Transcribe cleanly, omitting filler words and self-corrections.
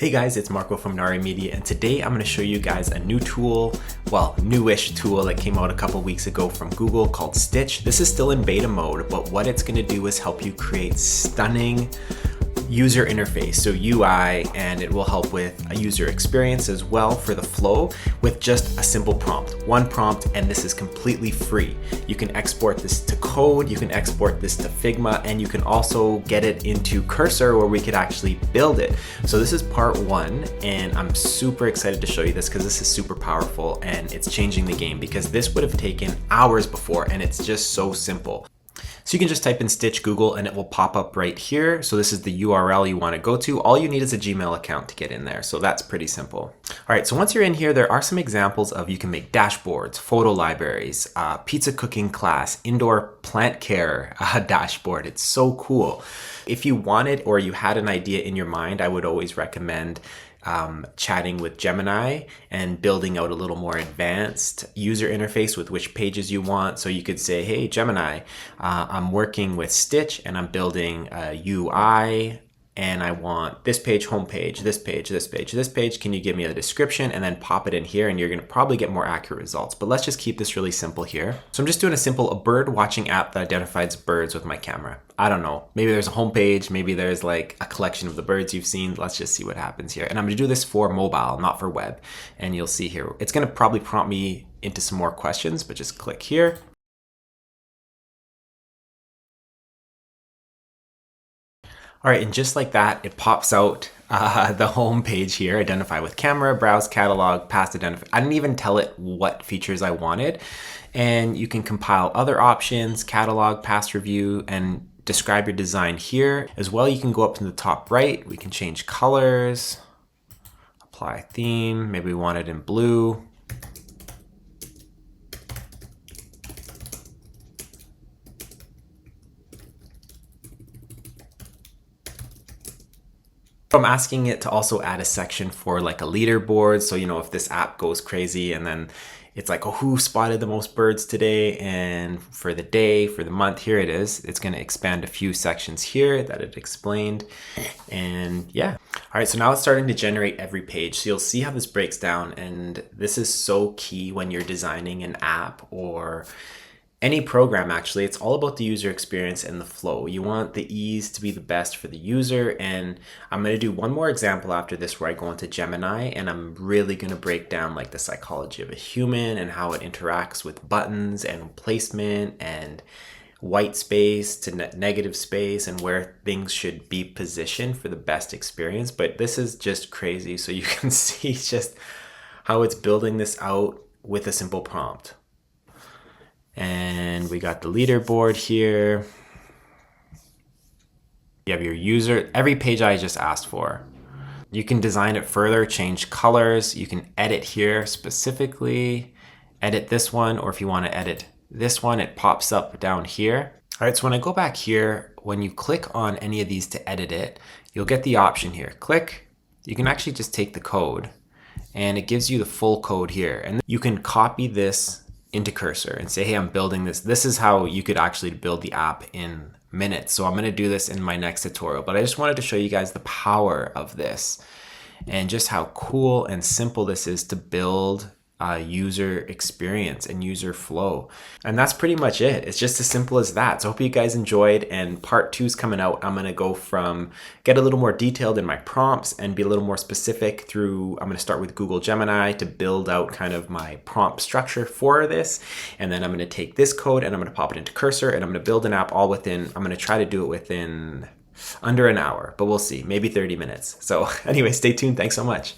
Hey guys, it's Marco from Nari Media, and today I'm going to show you guys a new tool, well, newish tool that came out a couple weeks ago from Google called Stitch. This is still in beta mode, but what it's going to do is help you create stunning user interface, so UI, and it will help with a user experience as well for the flow with just a simple prompt. One prompt, and this is completely free. You can export this to code, you can export this to Figma, and you can also get it into Cursor where we could actually build it. So this is part one, and I'm super excited to show you this because this is super powerful and it's changing the game, because this would have taken hours before and it's just so simple. So you can just type in Stitch Google and it will pop up right here. So this is the URL you want to go to. All you need is a Gmail account to get in there. So that's pretty simple. All right, so once you're in here, there are some examples of you can make dashboards, photo libraries, pizza cooking class, indoor plant care dashboard. It's so cool. If you wanted or you had an idea in your mind, I would always recommend chatting with Gemini and building out a little more advanced user interface with which pages you want. So you could say, hey, Gemini, I'm working with Stitch and I'm building a UI and I want this page, homepage, this page, this page, this page. Can you give me a description? And then pop it in here and you're going to probably get more accurate results. But let's just keep this really simple here. So I'm just doing a bird watching app that identifies birds with my camera. I don't know, maybe there's a homepage, maybe there's like a collection of the birds you've seen. Let's just see what happens here. And I'm going to do this for mobile, not for web. And you'll see here, it's going to probably prompt me into some more questions, but just click here. All right, and just like that, it pops out the home page here, identify with camera, browse catalog, past identify. I didn't even tell it what features I wanted. And you can compile other options, catalog, past review, and describe your design here. As well, you can go up to the top right. We can change colors, apply theme. Maybe we want it in blue. I'm asking it to also add a section for like a leaderboard. So, you know, if this app goes crazy and then it's like, oh, who spotted the most birds today? And for the day, for the month, here it is. It's going to expand a few sections here that it explained. And yeah. All right, so now it's starting to generate every page. So you'll see how this breaks down. And this is so key when you're designing an app or any program. Actually, it's all about the user experience and the flow. You want the ease to be the best for the user. And I'm going to do one more example after this where I go into Gemini, and I'm really going to break down like the psychology of a human and how it interacts with buttons and placement and white space to negative space and where things should be positioned for the best experience. But this is just crazy. So you can see just how it's building this out with a simple prompt. And we got the leaderboard here. You have your user, every page I just asked for. You can design it further, change colors. You can edit here specifically, edit this one, or if you want to edit this one, it pops up down here. All right, so when I go back here, when you click on any of these to edit it, you'll get the option here. Click, you can actually just take the code and it gives you the full code here. And you can copy this into Cursor and say, hey, I'm building this. This is how you could actually build the app in minutes. So I'm going to do this in my next tutorial, but I just wanted to show you guys the power of this and just how cool and simple this is to build user experience and user flow. And that's pretty much it. It's just as simple as that. So I hope you guys enjoyed, and part 2 is coming out. I'm going to go from get a little more detailed in my prompts and be a little more specific through, I'm going to start with Google Gemini to build out kind of my prompt structure for this. And then I'm going to take this code and I'm going to pop it into Cursor and I'm going to build an app all within, I'm going to try to do it within under an hour, but we'll see, maybe 30 minutes. So anyway, stay tuned. Thanks so much.